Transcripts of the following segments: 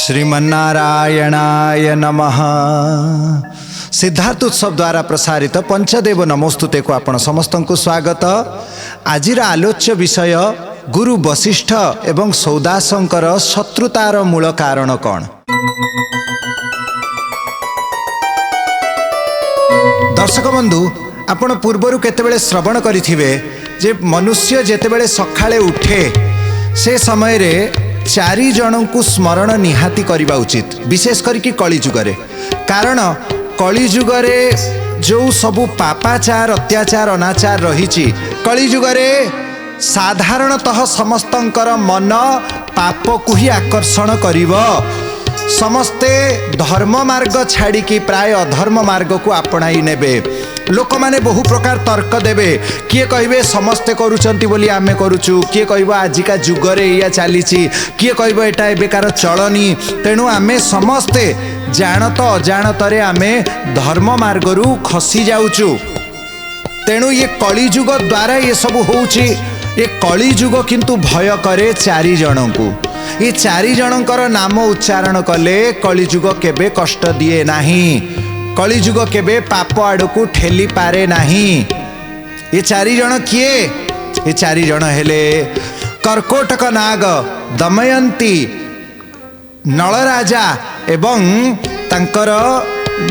श्रीमन्नारायणाय नमः। सिद्धार्थ उत्सव द्वारा प्रसारित पंचदेव नमोस्तुते को आपण समस्त को स्वागत। आजिर आलोच्य विषय गुरु वशिष्ठ एवं सौदासंकर शत्रुतार मूल कारण कौन। दर्शक बंधु आपण पूर्वर केतेबेले श्रवण करिथिबे जे मनुष्य जेतेबेले सखाळे उठे से समय रे चारि जन को स्मरण निहाती करबा उचित, विशेष करके कलिजुगरे। कारण कलिजुगरे जो सबु पापाचार अत्याचार अनाचार रही कलिजुगरे साधारणतः समस्तंकर मन पाप को ही आकर्षण करिव। समस्ते धर्म मार्ग छाड़ी प्राय अधर्म मार्ग को आपणाई नेबे। लोक माने बहु प्रकार तर्क देबे, किए कहिबे समस्ते करूचंती बोली आमे करूचु, किए कहबो आजिका जुगरे या चलीची, किए कहबो एटा एबेकार चलनी। तेणु आमे समस्ते जानत अजाणतरे आमे धर्म मार्गरू खसी जाउचु। तेणु ये कलिजुग द्वारा ये सब होउची। ये कलिजुग किंतु भय करे चारि जनकू। ये चारि जनकर नाम उच्चारण कले कलिजुग केबे कष्ट दिए नाही, कलिजुग केबे पाप आड़कू ठेली पारे नाही। ये चारि जन किए? ये चारि जन हेले कर्कोटक नाग, दमयंती, नल राजा एवं तांकर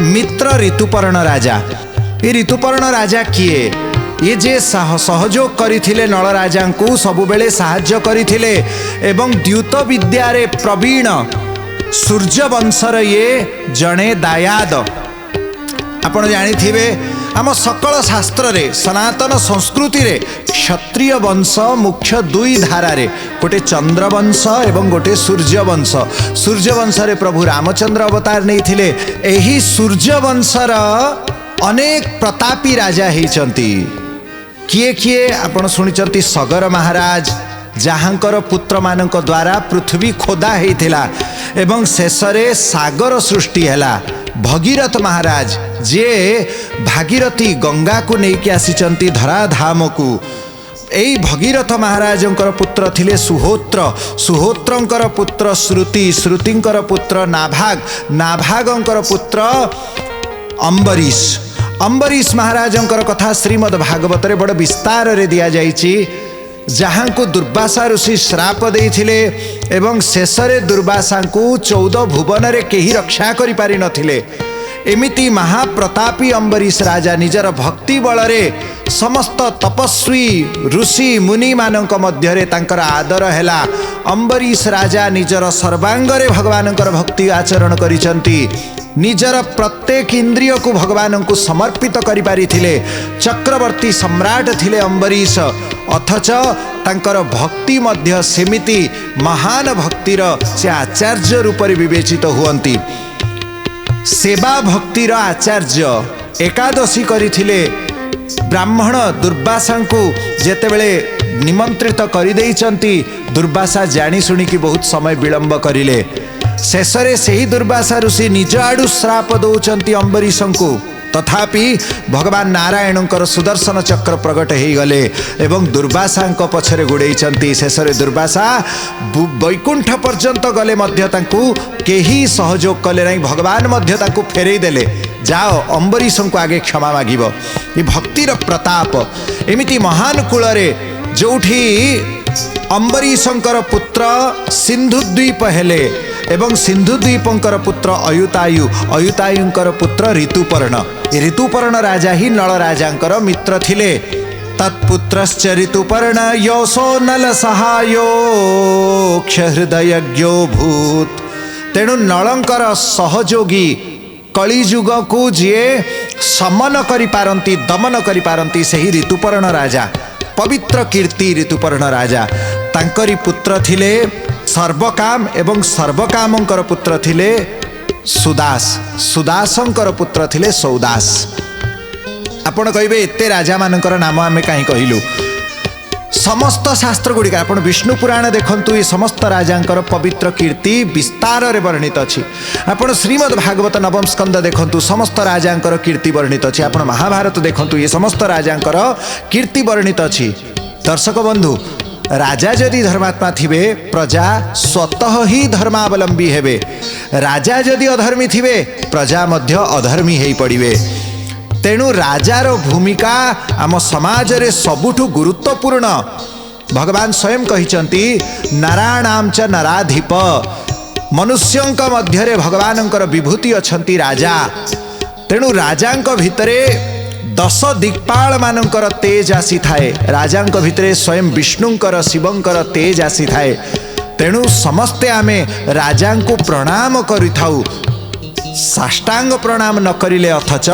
मित्र ऋतुपर्ण राजा। ये ऋतुपर्ण राजा किए? ये जे सहयोग करिथिले नल राजा को सबुबेले साहाय्य करिथिले एवं द्यूत विद्या रे प्रवीण सूर्य वंशर ये जणे दायाद। आपण जानिथिबे आम सकल शास्त्र रे सनातन संस्कृति रे क्षत्रिय वंश मुख्य दुई धारा रे, गोटे चंद्र वंश एवं गोटे सूर्य वंश। सूर्य वंश रे प्रभु रामचंद्र अवतार नैथिले। एही सूर्य वंशर अनेक प्रतापी राजा हेचंती। किए किए आपण सुनिचंती? सगर महाराज, जहाँकर पुत्र मानक द्वारा पृथ्वी खोदा हेइथिला एवं शेषरे सागर सृष्टि हैला। भगीरथ महाराज जे भागीरथी गंगा को लेकिन आसीचंती धराधाम को। एई भगीरथ महाराजंकर पुत्र थिले सुहोत्र, सुहोत्रंकर पुत्र श्रुति, श्रुतिंकर पुत्र नाभाग, नाभागंकर पुत्र अम्बरीश। अम्बरीश महाराजंकर कथा श्रीमद् भागवत रे बड़ विस्तार रे दिया जाइछि। जहाँ को दुर्वासा ऋषि श्राप देइथिले एवं शेषरे दुर्वासा को 14 भुवन रे केही रक्षा करि पारि नथिले। एमिति महाप्रतापी अम्बरीश राजा निजर भक्ति बल रे समस्त तपस्वी ऋषि मुनि मानक मध्य रे तांकर आदर हैला। अम्बरीश राजा निजर सर्वांग रे भगवानकर भक्ति आचरण करिसंती। निजर प्रत्येक इंद्रिय को भगवान को समर्पित करि पारिथिले। चक्रवर्ती सम्राट थिले अम्बरीश, अथच तांकर भक्ति मध्य सेमिति महान भक्तिर से आचार्य रूप रे विवेचित हुअंती। सेवा भक्तिर आचार्य एकादशी करिथिले। ब्राह्मण दुर्वासा को जेतेबेले निमंत्रित करि देइचंती, दुर्वासा जानी सुनी कि बहुत समय विलंब करिले। शेषरे सेही दुर्वासा ऋषि निज आडु श्राप दौचंती अम्बरीश को। तथापि भगवान नारायणकर सुदर्शन चक्र प्रकट हो गले एवं दुर्वासा पछरे गुड़ेइचंती। शेषरे दुर्वासा वैकुंठ पर्यंत गले मध्य तांकु केही सहयोग कले नहीं। भगवान मध्य तांकु फेरई देले, जाओ अम्बरीश को आगे क्षमा मागिब। ये भक्तिर प्रताप। एमिति महान कूल रे जोठी अम्बरीशंकर पुत्र सिंधुद्वीप हेले एवं सिंधुद्वीपंकर पुत्र अयुतायु, अयुतायुंकर पुत्र ऋतुपर्ण। ऋतुपर्ण राजा ही नल राजांकर मित्र थिले। तत्पुत्रश्च ऋतुपर्ण योसो नल सहायो क्षहृदयज्ञो भूत। तेणु नलंकर सहयोगी कलिजुग को जे समन करि पारंती, दमन करि पारंती सेही ऋतुपर्ण राजा। पवित्र कीर्ति ऋतुपर्ण राजा। तांकरी पुत्र थिले सर्वकाम एवं सर्वकामंकर पुत्र थिले सुदास, सुदासंकर पुत्र थिले सौदास। आपण कहिबे एते राजा मानकर नाम आमे काहे कहिलु? समस्त शास्त्र गुड़िक आपण विष्णु पुराण देखंतु, ये समस्त राजांकर पवित्र कीर्ति विस्तार रे वर्णित अछि। आपण श्रीमद् भागवत नवम स्कंद देखंतु, समस्त राजांकर कीर्ति वर्णित अछि। आपण महाभारत देखंतु, ये समस्त राजांकर कीर्ति वर्णित अछि। दर्शक बंधु, राजा जदि धर्मात्मा थिबे प्रजा स्वतः ही धर्मावलंबी हेबे, राजा जदि अधर्मी थिबे प्रजा मध्य अधर्मी हेई पड़िबे। तेणु राजार भूमिका आम समाज रे सबुठु गुरुत्वपूर्ण। भगवान स्वयं कहिचंती नारायणाम च नराधिप, मनुष्यंक मध्यरे भगवानंकर विभूति अछंती राजा। तेणु राजांक भितरे 10 दिक्पाल मानकर तेज आसी थाए, राजांक भितरे स्वयं विष्णुंकर शिवंकर तेज आसी थाए। तेणु समस्ते आमे राजांको प्रणाम करिथाउ, साष्टांग प्रणाम न करिले अथच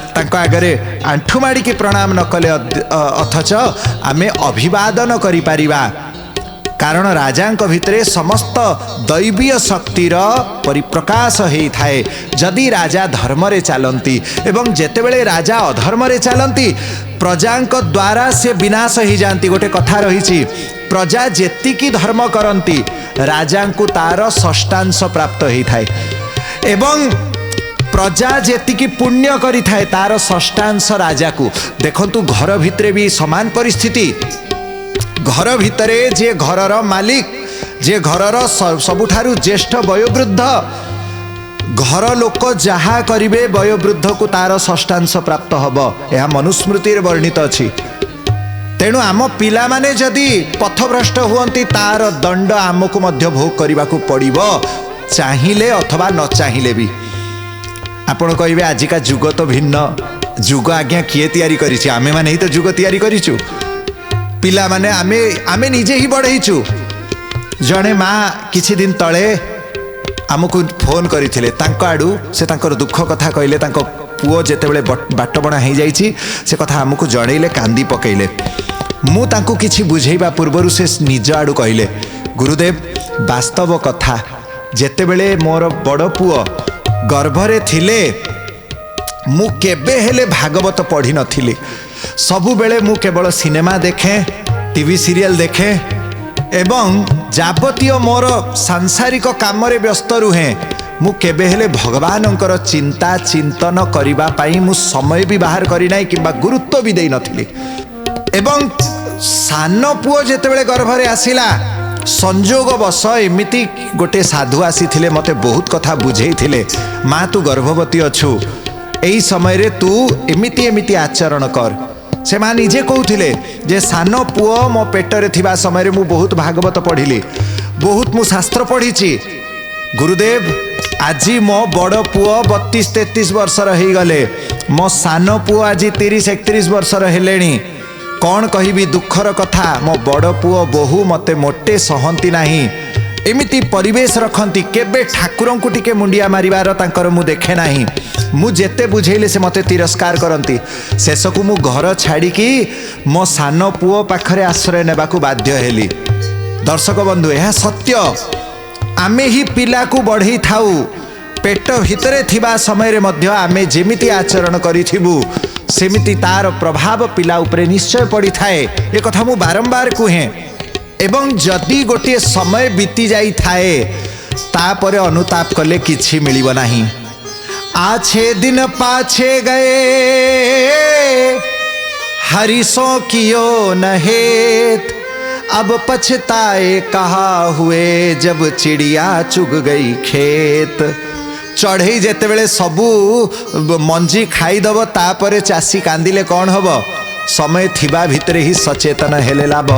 तांको आगरे आंठु माड़िकी प्रणाम न कले अथच आमे अभिवादन करि पारिबा। कारण राजांक भितरे समस्त दैवीय शक्तिर परिप्रकाश हेई थाए। जदि राजा धर्म रे चालंती एवं जेतेबेले राजा अधर्म रे चालंती प्रजांक द्वारा से विनाश ही जानती। गोटे कथा रही, प्रजा जेतिकी धर्म करंती राजांकु तार षष्ठांश प्राप्त हेई थाए एवं प्रजा जेतिकी पुण्य करि थाए तार षष्ठांश राजा को। देखंतु घर भितरे भी समान परिस्थिति। घर भितरे जे घरर मालिक, जे घरर सबुठारु ज्येष्ठ वयोवृद्ध, घर लोक जहा करिवे वयोवृद्ध को तार षष्ठांश प्राप्त हब, यह मनुस्मृति रे वर्णित अछि। तेणु आम पिला माने जदि पथभ्रष्ट हुअंती तार दंड आमको मध्य भोग करिबाकू पड़िबो, चाहिले अथवा न चाहिले भी। आपण कहिबे आजिका जुग तो भिन्न, जुग आज्ञा किए तैयारी करिछि? आमे माने ही तो जुग तैयारी करिछु। पिला माने आमे निजे ही बढ़ेइछु। जणे माँ किछि दिन तले आमको फोन करथिले, तांको आडू से तांकर दुख कथा कहले, तांको पुओ जेतेबेले बाटबणा हो जाइछि से कथा आमको जणैले, कांदी पकेइले। मु तांको किछि बुझेइबा पूर्वरु से निज आडू कहले, गुरुदेव वास्तव कथा, जेतेबेले मोर बड़ पुओ गर्भरे थिले मु केबे हेले भागवत पढ़ी नथिली। सबु बेले मु केवल सिनेमा देखे, टीवी सीरियल देखे एवं जाबतीय मोर सांसारिक काम रे व्यस्त रुहे। मु केबे हेले भगवानंकर चिंता चिंतन करिबा पाई मु समय भी बाहर करी नाही किंबा गुरुत्व भी देई नथिली। एवं सान पुओ जेतेबेले गर्भरे आसिला, संजोग बस एमिति गोटे साधु आसीथिले, मते बहुत कथा बुझेइथिले। माँ तू गर्भवती अछु, एई समय रे तू एमिति एमिति आचरण कर। से माँ निजे कहूथिले जे सान पुओ मो पेटरे थिबा समय रे मु बहुत भागवत पढ़िली, बहुत मु शास्त्र पढ़ीची। गुरुदेव आज मो बड़ पुओ 32-33 वर्षर हो गले, मो सान पुओ आज 30-31 वर्षर हेलेनी। कौन कहिबी दुखर कथा, मो बड़ पुओ बहु मते मोटे सहंती नाही, एमिति परिवेश रखंती। केबे ठाकुरं को टिके मुंडिया मारिबार तांकर मु देखे नाही। मु जेते बुझेइले से मते तिरस्कार करंती। शेषकु मु घर छाड़ी की मो सान पुओ पाखरे आश्रय नेबाकू बाध्य हेली। दर्शक बंधु, यह सत्य। आमे ही पिला को बढ़ई थाउ, पेट भितरे थिबा समय रे मध्य आमे जेमिति आचरण करिथिबु सेमिति तार प्रभाव पिला उपरे निश्चय पड़ी थाए। ए कथा मु बारंबार कुहे। एवं जदि गोटे समय बीती जाई थाए तापरे अनुताप कले किछि मिलिब नाही। आछे दिन पाछे गए हरिसों कियो न हेत, अब पछताए कहा हुए जब चिड़िया चुग गई खेत। चढ़ई जेतेबेले सबू मंजी खाईदब तापरे चासी कांदिले कौन हब, समय थिबा भितरे ही सचेतन हेले लाभ।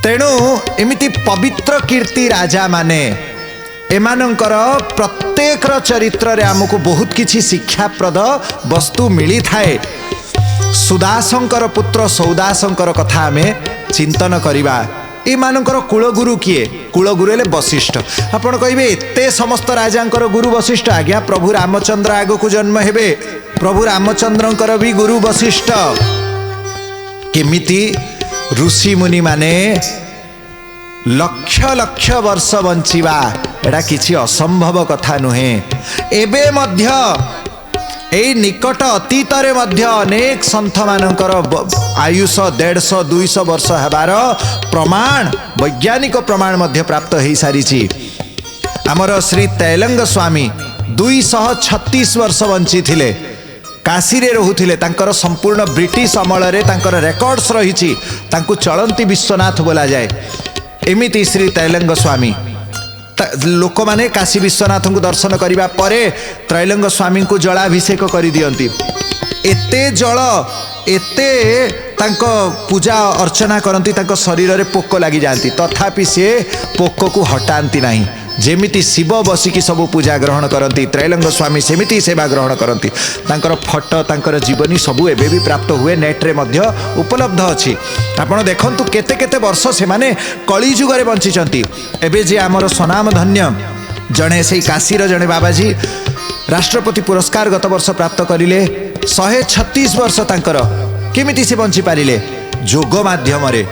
तेणु एमिति पवित्र कीर्ति राजा माने एमानंकर प्रत्येक चरित्र रे आमको बहुत किछि शिक्षाप्रद वस्तु मिली थाए। सुदासंकर पुत्र सौदासंकर कथा आमे चिंतन करिबा। एमानंकर कुलगुरु किए? कुलगुरु हेले वशिष्ठ। आपण कहिबे एते समस्त राजांकर गुरु वशिष्ठ? आज्ञा प्रभु रामचंद्र आगो को जन्म हेबे, प्रभु रामचंद्रंकर भी गुरु वशिष्ठ। केमिति ऋषि मुनि माने लक्ष लक्ष वर्ष बंचिबा एडा किछि असंभव कथा नुहे। एबे मध्य एई निकट अतीत रे मध्य अनेक संत मानकर आयुष 150-200 वर्ष हेबार प्रमाण, वैज्ञानिक प्रमाण मध्य प्राप्त हो सारी। आमर श्री तैलंग स्वामी 236 वर्ष बंची थिले। काशी रे रहुथिले तांकर संपूर्ण ब्रिटिश अमल रे तांकर रेकॉर्ड्स रहिछि तांकु चलंती विश्वनाथ बोला जाए। एमिति श्री त्रैलंग स्वामी लोक माने काशी विश्वनाथ को दर्शन करिबा परे त्रैलंग स्वामी को जलाभिषेक करि दियंती। एते जल एते तांको पूजा अर्चना करती तांको शरीर रे पोक लगी जाती तथापि से पोक को हटाती नहीं। जेमिति शिव बसिकी सब पूजा ग्रहण करती त्रैलंग स्वामी सेमिति सेवा ग्रहण करती। तांकर फोटो तांकर जीवनी सबू एबे भी प्राप्त हुए नेट रे मध्य उपलब्ध अछि। आपण देखंतु केते केते वर्ष से माने कली जुग रे बंचिचंती। एबे जे हमर स्वनाम धन्य जणे से काशी रो जणे बाबाजी राष्ट्रपति पुरस्कार गत वर्ष प्राप्त करिले। 136 वर्ष तांकर केमिति से बंची पारिले? जोग माध्यम रे,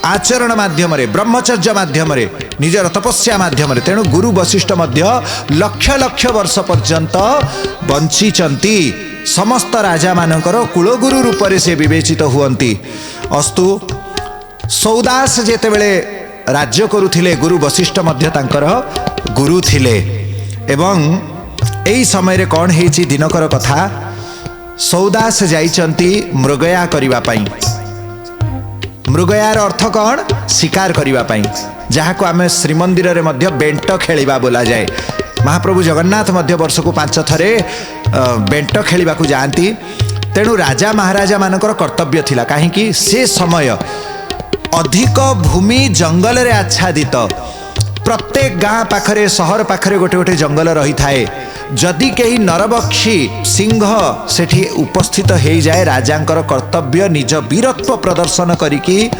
आचरण माध्यम रे, ब्रह्मचर्य माध्यम रे, निजर तपस्या माध्यम रे। तेणु गुरु वशिष्ठ मध्य लक्ष लक्ष वर्ष पर्यंत बंचिचंती। समस्त राजा मानकर कुलगुरु रूप से से विवेचित हुअंती। अस्तु सौदास जेतेबेले राज्य करुथिले गुरु वशिष्ठ मध्य तांकर गुरु थिले। एवं एई समय रे कौन हेछि दिनकर कथा, सौदास जाइचंती मृगया करिबा पई। मृगयार अर्थ कौन? शिकार करिबा पई, जहाँ को आमे श्रीमंदिर रे मध्य बेंट खेलिबा बोला जाए। महाप्रभु जगन्नाथ मध्य वर्ष को 5 थरे बेंट खेलिबा को जाती। तेणु राजा महाराजा मानकर कर्तव्य थिला, काहेकि से समय अधिक भूमि जंगल रे आच्छादित। प्रत्येक गाँ पाखरे सहर पाखरे गोटे गोटे जंगल रही थाए। जदि कहीं नरबक्षी सिंह सेठी उपस्थित हो जाए, राजांकर कर्तव्य निज वीरत्व प्रदर्शन करिकी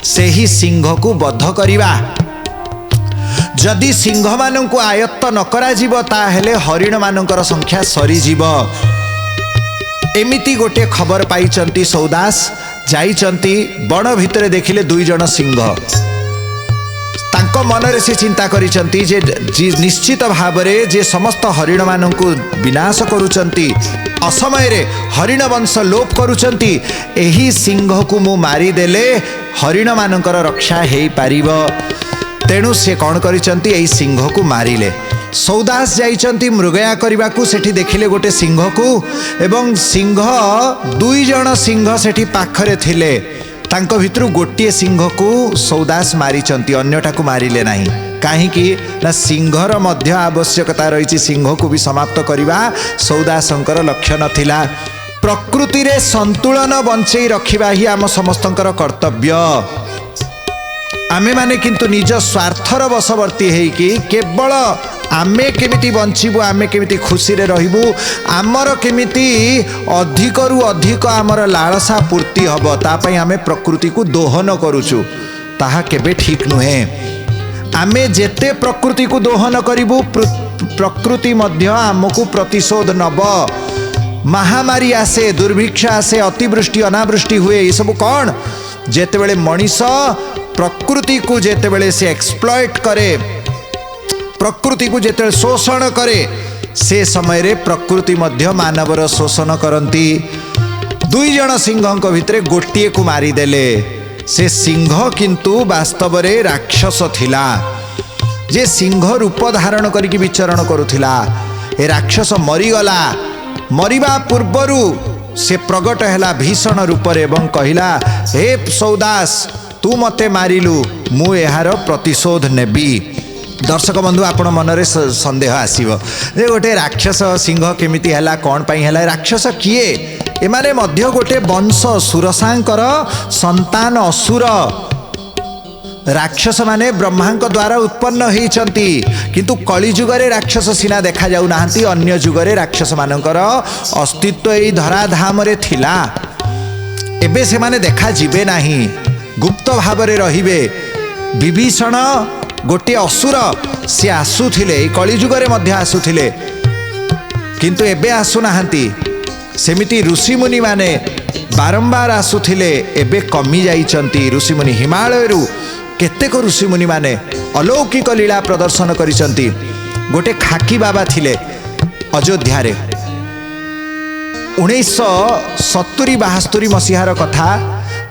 सेही सिंह को बध करिबा। जदि सिंह मानंकु आयत्त न करा जीव ताहेले हरिण मानंकर संख्या सरी जीव। एमिति गोटे खबर पाइचंती सौदास जाइचंती बण भितरे देखिले 2 जण सिंह। तांको मनरे से चिंता करिचंती जे निश्चित भाव रे जे समस्त हरिण मानंकु विनाश करूचंती, असमय रे हरिण वंश लोप करूचंती, एही सिंह को मु मारी देले हरिण मानंकर रक्षा हेई पारिबो। तेणु से कौन करिचंती एही सिंह को मारिले। सौदास जाइचंती मृगया करबा को, सेठी देखिले गोटे सिंह को एवं सिंह 2 जण सिंह सेठी पाखरे थिले। तांको भितरु गोटे सिंह को सौदास मारिचंती, अन्यटा को मारिले नहीं। काहेकि ना सिंहर मध्य आवश्यकता रही, सिंह को भी समाप्त करवा सौदासंकर लक्ष्य नथिला। प्रकृति रे संतुलन बंचई रखिबा ही आम समस्तंकर कर्तव्य। आमे माने किंतु निज स्वार्थर वशवर्ती हेकि केवल आमे केमिति बंचिबु, आमे केमिति खुशी रे रहिबु, आमर केमिति अधिक रु अधिक आमर लालसा पूर्ति हब, ता पई आमे प्रकृति को दोहन करूछु। ताहा केबे ठीक नुहे। आमे जेते प्रकृति को दोहन करिबु, प्रकृति मध्य आमको प्रतिशोध नब। महामारी आसे, दुर्भिक्ष आसे, अतिवृष्टि अनावृष्टि हुए, ये सब कौन? जेतेबेले मनीष प्रकृति को जेतेबेले से एक्सप्लॉइट करे, प्रकृति को जेते शोषण करे, से समय रे प्रकृति मध्य मानवर शोषण करती। 2 जण सिंह भितरे गोटिए को मारिदेले। से सिंह किंतु वास्तव रे राक्षस थिला, जे सिंह रूप धारण करिकी विचरण करुथिला। ए राक्षस मरीगला। मरिबा पूर्वरु से प्रगट हैला भीषण रूप रे एवं कहिला, हे सौदास तू मते मारिलु, मु एहार प्रतिशोध नेबी। दर्शक बंधु आपण मनरे संदेह आसीबो जे गोटे राक्षस सिंह केमिति हैला, कौन पाई हैला, राक्षस किए? एमाने मध्य गोटे वंश सुरसांकर संतान असुर। राक्षस माने ब्रह्मांक द्वारा उत्पन्न होइचंती, किंतु कली जुगरे राक्षस सिना देखा जाउ नाहंती। अन्य जुगरे राक्षस मानकर अस्तित्व एई धराधाम रे थिला। एबे से माने देखा जिबे नाही, गुप्त भाव रे रहिबे। विभीषण गोटे असुर, से आसुथिले, कली जुगरे मध्य आसुथिले, किंतु एबे आसु नाहंती। सेमिति ऋषिमुनि माने बारंबार आसुथिले, एबे कमी जाइचंती। ऋषिमुनि हिमालयरू केतेक ऋषिमुनि माने अलौकिक लीला प्रदर्शन करिसंती। गोटे खाकी बाबा थिले अयोध्या रे। 1970-72 मसीहार कथा।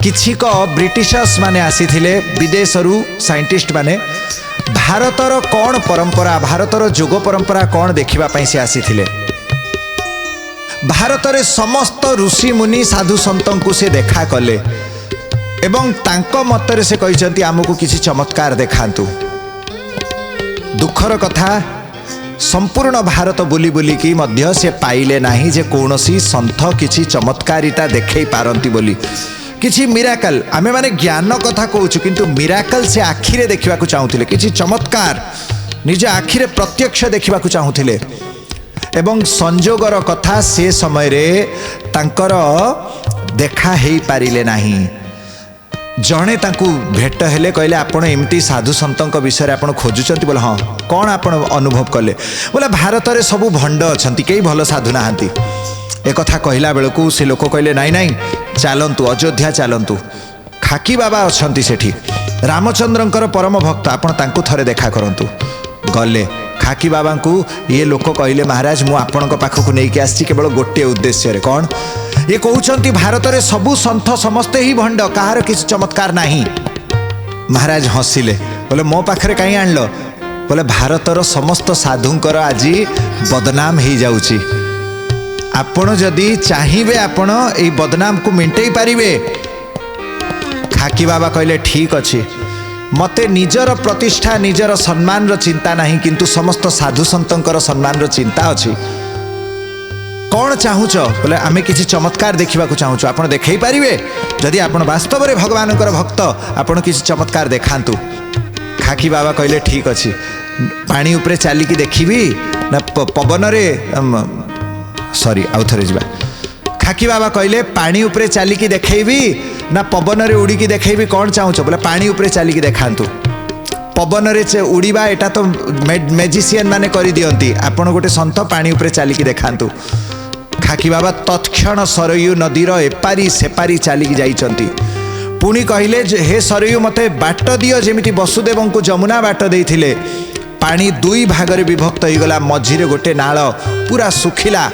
किछिक ब्रिटिशर्स माने आसीथिले विदेशरू, साइंटिस्ट माने भारतर कौन परंपरा, भारतर जोग परंपरा कौन देखिबा पई से आसीथिले। भारत रे समस्त ऋषि मुनि साधु संतों को से देखा कले एवं तांको मतरे से कहते आमको किसी चमत्कार देखांतु। दुखर कथा संपूर्ण भारत बुली बुली की मध्य से पाइले नहीं जे कौनसी संत किसी चमत्कारिता देखै पारंती बोली किसी मिराकल आमे माने ज्ञान कथा कहूँ किंतु मिराकल से आखिरे देखा चाहूले किसी चमत्कार निज आखिरे प्रत्यक्ष देखा चाहूले एवं संजोगर कथा से समय रे तांकर देखा हेई पारिले नहीं। जड़े तांकु भेट हेले कहले आपण एमती साधु संतों विषय आपण खोजुचंती बोले हाँ कौन आपण अनुभव कले बोले भारत रे सबू भंड अछंती कई भल साधु नाहांती एक कथा कहला बेलकू से लोक कहले नाई नाई चलतु अयोध्या चलतु खाकी बाबा अछंती सेठी रामचंद्रंकर परम भक्त आपण तांकु थरे देखा करंतु गले खाकी बाबा को ये लोक कहले महाराज मु आपण पाखक नहीं आसी केवल गोटे उद्देश्य रे कौन ये कहते भारत रे सबू संत समस्ते ही भंड कहार किसी चमत्कार नहीं। महाराज हसिले बोले मो पाखरे कहीं आणल बोले भारतर समस्त साधुंकर आज बदनाम हो जाउची आपण जदि चाहिए आपण ए बदनाम को मेंटेई पारिबे। खाकी बाबा कहले ठीक अच्छे मते निजर प्रतिष्ठा निजर सम्मान रो चिंता नहीं किंतु समस्त साधु संतंकर सम्मान रो चिंता अच्छी कौन चाहूच बोले आमे किसी चमत्कार देखा चाहूँ आप देखई पारे जदि आप वास्तव में भगवान भक्त आपड़ किसी चमत्कार देखातु। खाकी बाबा कहले ठीक अच्छे पानी उपरे चलिकी देखी ना पवन रे सॉरी आउ थे जा खाकी बाबा कहले पानी उपरे चलिकी देखी ना पवन रे उड़ीकी देखी कौन चाहूच बोले पानी उपरे चलिकी देखातु। पवन रे उड़ीबा एटा तो मेजिशियन माने करि दियंती आपण गोटे संत पानी उपरे चलिकी देखातु। खाकी बाबा तत्क्षण सरयू नदीर एपारी सेपारी चलिकी जाइचंती पुणी कहले हे सरयू मते बाट दियो जेमिति वसुदेव को जमुना बाट देइथिले पानी दुई भागरे विभक्त होइगला मझिरे गोटे नाळ पूरा सुखिला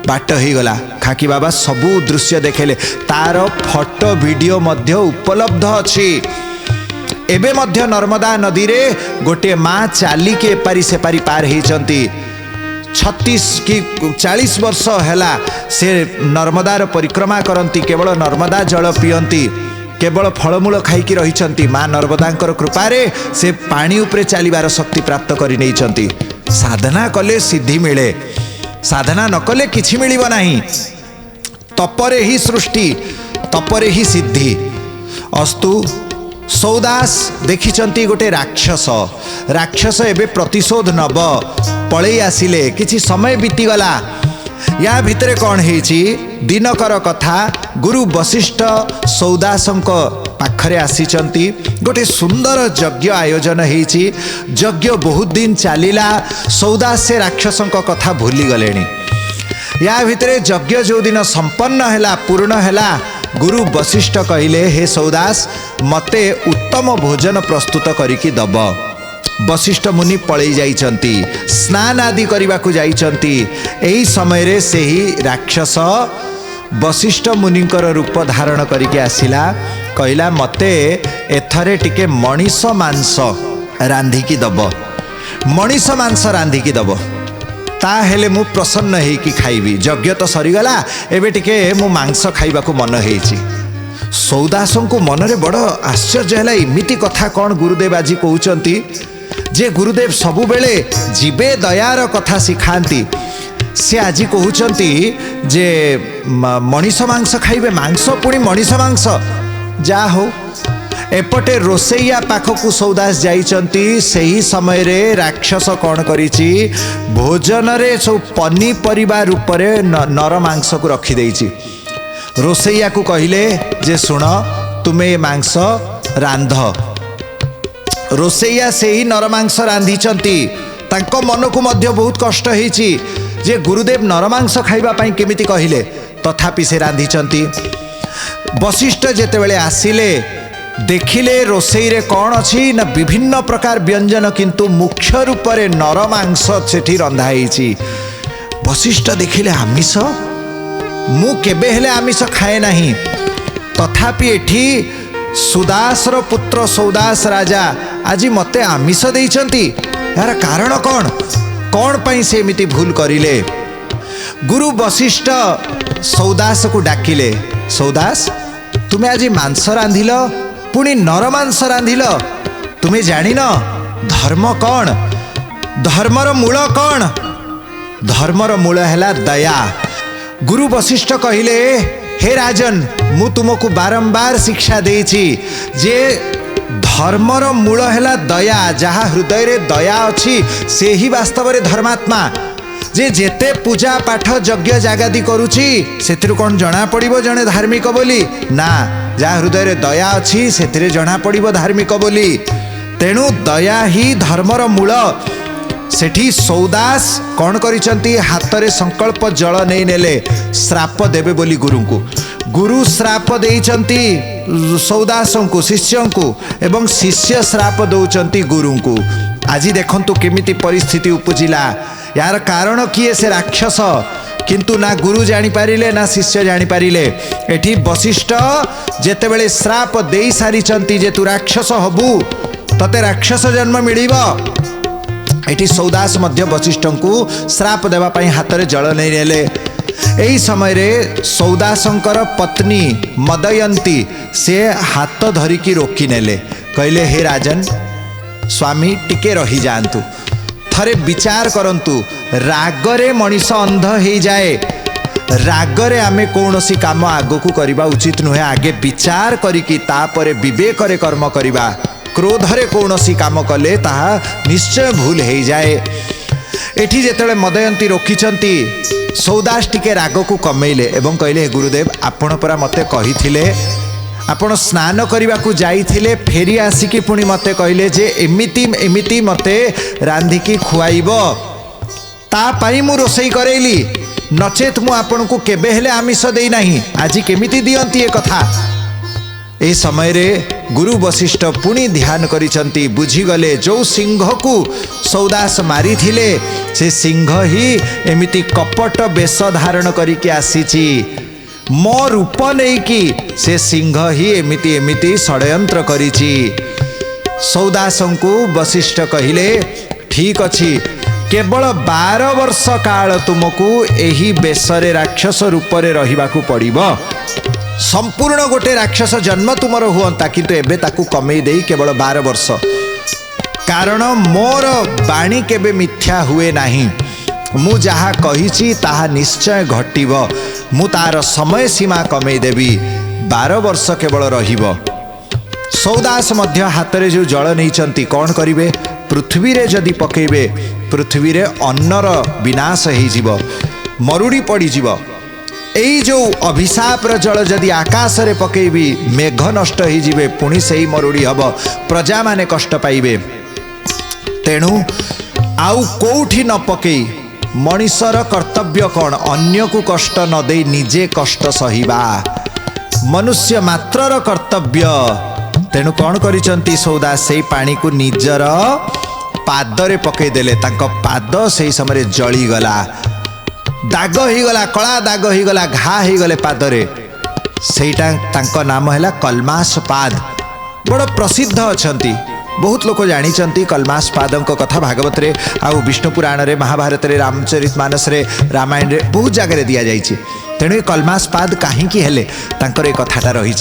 बाट होइगला। खाकी बाबा सबू दृश्य देखेले तार फोटो वीडियो मध्य उपलब्ध अछि एबे मध्य नर्मदा नदी रे गोटे माँ चालिकी एपारी सेपारी पार होइचंती 36 कि 40 वर्ष हैला से नर्मदार परिक्रमा करती केवल नर्मदा जल पियंती केवल फलमूल खाईकी रही माँ नर्मदांकर कृपारे से पानी उपरे चलिबार शक्ति प्राप्त कर नहीं। साधना कले सिद्धि मिले साधना न कले किछि मिलिब नाही तपरे ही सृष्टि तपरे ही सिद्धि अस्तु। सौदास देखिचंती गोटे राक्षस राक्षस एबे प्रतिशोध नब पलई आसिले किछि समय बीतीगला या भितरे कौन हेछि दिनकर कथा गुरु वशिष्ठ सौदासंक पाखरे आसीचंती गोटे सुंदर यज्ञ आयोजन हेछि यज्ञ बहुत दिन चलिला सौदास से राक्षसंक कथा भूली गलेनी या भितरे यज्ञ जो दिन संपन्न हैला पूर्ण हैला गुरु वशिष्ठ कहले हे सौदास मते उत्तम भोजन प्रस्तुत करिकी दब। वशिष्ठ मुनि पलई जाइचंती स्नान आदि करने जाइचंती एही समय रे से ही राक्षस वशिष्ठ मुनिकर रूप धारण करके आसिला कहला मते एथरे टिके मनीष मांस रांधिकी दब मनीष मांस रांधिकी दब ताहेले मु प्रसन्न है कि खाइबी यज्ञ तो सरीगला एबे टिके मु मांस खाइबा को मन हेछि। सौदासों को मन रे बड़ आश्चर्य है इमिति कथा कौन गुरुदेव आज कहउचंती जे गुरुदेव सबु बेले जीवे दयार कथा सिखांती से आज कहउचंती जे मनीष मांस खाइबे मांस पुणी मनीष मांस जा हो एपटे रोसैया पाखकू सौदास जाइचंती सही समय रे राक्षस कौन करिछि भोजन रे सब पनीपरिबा रूप रे नर मांस को रखी देइछि। रोसैया को कहले जे सुन तुमे मांस रांध रोसैया से ही नर मांस रांधिचंती तांको मन को मध्य बहुत कष्ट हेछि जे गुरुदेव नर मांस खाइबा पई केमिति कहिले तथापि से रांधिचंती। वशिष्ठ जेतेबेले आसिले देखिले रोसई रे कौन अच्छी ना विभिन्न प्रकार व्यंजन किंतु मुख्य रूप से नर मांस सेठी रंधा होइछि। वशिष्ठ देखिले आमिष मु केबे हेले आमिष खाए नहीं तथापि एठी सुदासर पुत्र सौदास राजा आज मते आमिष देइचंती यार कारण कौन कौन पई से एमिति भूल करिले। गुरु वशिष्ठ सौदास को डाकिले, सौदास तुम्हें आज मांस रांधिल, पुणी नर मांस रांधिल, तुम्हें जानिन धर्म कौन, धर्मर मूल कौन? धर्मर मूल है दया। गुरु वशिष्ठ कहले, हे राजन मु तुमको बारंबार शिक्षा देइछि जे धर्मर मूल है दया। जहाँ हृदय रे दया अच्छी से ही वास्तव में धर्मात्मा। जे जेते पूजा पाठ यज्ञ जागादी करुछि सेथिरु कोन जना पड़िबो जने धार्मिक बोली ना। जहाँ हृदय रे दया अच्छी सेथिरे जना पड़िबो धार्मिक बोली। तेणु दया ही धर्मर मूल। सेठी सौदास कौन करिसंती, हाथ रे संकल्प जल नहीं नेले, श्राप देवे बोली गुरु को। गुरु श्राप देइचंती सौदास को, शिष्य को, एवं शिष्य श्राप दौचंती गुरु को। आज देखंतु केमिति परिस्थिति उपजिला। यार कारण किए से राक्षस, किंतु ना गुरु जानी पारिले ना शिष्य जानी पारिले। एठी वशिष्ठ जेतेबेले श्राप देई सारिचंती जे तू राक्षस हबु, तते राक्षस जन्म मिलिबो। एठी सौदास मध्य वशिष्ठ को श्राप देवा पाई हाथ रे जल नहीं नेले। एही समय रे सौदासंकर पत्नी मदयंती से हाथ धरिकी रोकी नेले। कहले, हे राजन स्वामी टिके रही जातु, थरे विचार करंतु। रागरे मनीष अंध हो जाए। रागरे आमे कौनसी काम आगो को करबा उचित नुहे। आगे विचार करिकी तापरे विवेक रे कर्म करिबा। क्रोधरे कौनसी काम कले ताहा निश्चय भूल हो जाए। एठी जेतेबेले मदयंती रोकिचंती सौदास टिके राग को कमेइले एवं कहले, गुरुदेव आपण परा मते कहिथिले आपण स्नान करने को जाइथिले, फेरी आसिकी पुणी मते कहले जे एमिति एमिति मते रांधिकी खुआइब, ता पाई मु रोसई करेली, नचेत मु आपण को केबे हेले आमिष देई नाही। आज केमिति दियंती ए कथा। ए समय रे गुरु वशिष्ठ पुणी ध्यान करिसंती, बुझीगले जो सिंह को सौदास मारी थिले से सिंह ही एमिति कपट वेश धारण करिके आसीची। मो रूप नहीं कि से सिंह ही एमिति एमिति षड्यंत्र करिची। सौदासं को वशिष्ठ कहिले, ठीक अछि, केवल 12 वर्ष काल तुमको एही बेशरे राक्षस रूप रे रहिबाकू पड़िबो। संपूर्ण गोटे राक्षस जन्म तुमर हुअंता, किंतु एबे ताकू कमेई देई केवल 12 वर्ष। कारण मोर बाणी केबे मिथ्या हुए नाही। मु जहा कहिछि ताहा निश्चय घटिब। मु तार समय सीमा कमेई देवी, 12 वर्ष केवल रहिब। सौदास मध्य हाथ रे जो जल नहींचंती कौन करिवे, पृथ्वी रे जदि पकेइबे पृथ्वी रे अन्नर विनाश हो जीव, मरुड़ी पड़ी जीव। एई जो अभिशाप जल जदि आकाश रे पकेइबी मेघ नष्ट हो जीवे, पुणी से ही मरुड़ी हब, प्रजा माने कष्ट पाइबे। तेणु आउ कोठी न पकेई मनीषर कर्तव्य कौन, अन्य को कष्ट न दे निजे कष्ट सहिबा मनुष्य मात्रर कर्तव्य। तेणु कौन करिसंती सौदास से पानी को निजर पादरे पकई देले, तांको पाद से समय जली गला, दाग ही गला, कला दाग ही गला, घा ही गले पादरे। सेटा तांको नाम हैला कलमास पाद। बड़ प्रसिद्ध अछंती, बहुत लोक जानी कलमास पादों कथा भागवत रे आउ विष्णु पुराण रे, महाभारत रे, रामचरितमानस रे, रामायण रे बहुत जगह दि जाइए। तेणु कलमास पाद कहीं हेले तांकर ए कथाटा रही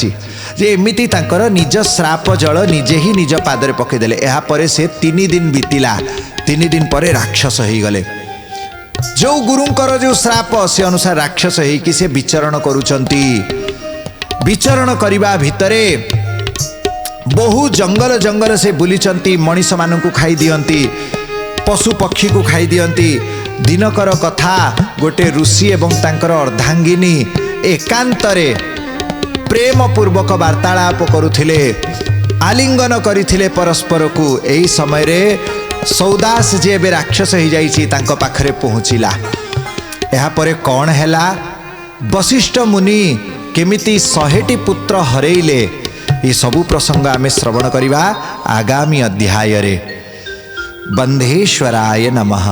जे एमिति तांकर निज श्राप जल निजे ही निज पादरे पकईदेले। या परे से 3 दिन बीतिला, 3 दिन पर राक्षस हो गले। जो गुरुंकर जो श्राप से अनुसार राक्षस होइकि से विचरण करुचंती। विचरण करिबा भितरे बहु जंगल जंगल से बुलीचंती, मनीष मानू खाई दियंती, पशु पक्षी को खाई दियंती। दिनकर कथा गोटे ऋषि एवं तांकर अर्धांगिनी एकांतरे प्रेम पूर्वक वार्तालाप करुथिले, आलिंगन करिथिले परस्पर को। एही समय रे सौदास जे बे राक्षस हो जाइछि तांको पाखरे पहुँचिला। या परे कौन हैला, वशिष्ठ मुनि केमिति 100टी पुत्र हरेइले, ये सबू प्रसंग आमे श्रवण करिबा आगामी अध्याय रे। बंधेश्वराय नमः।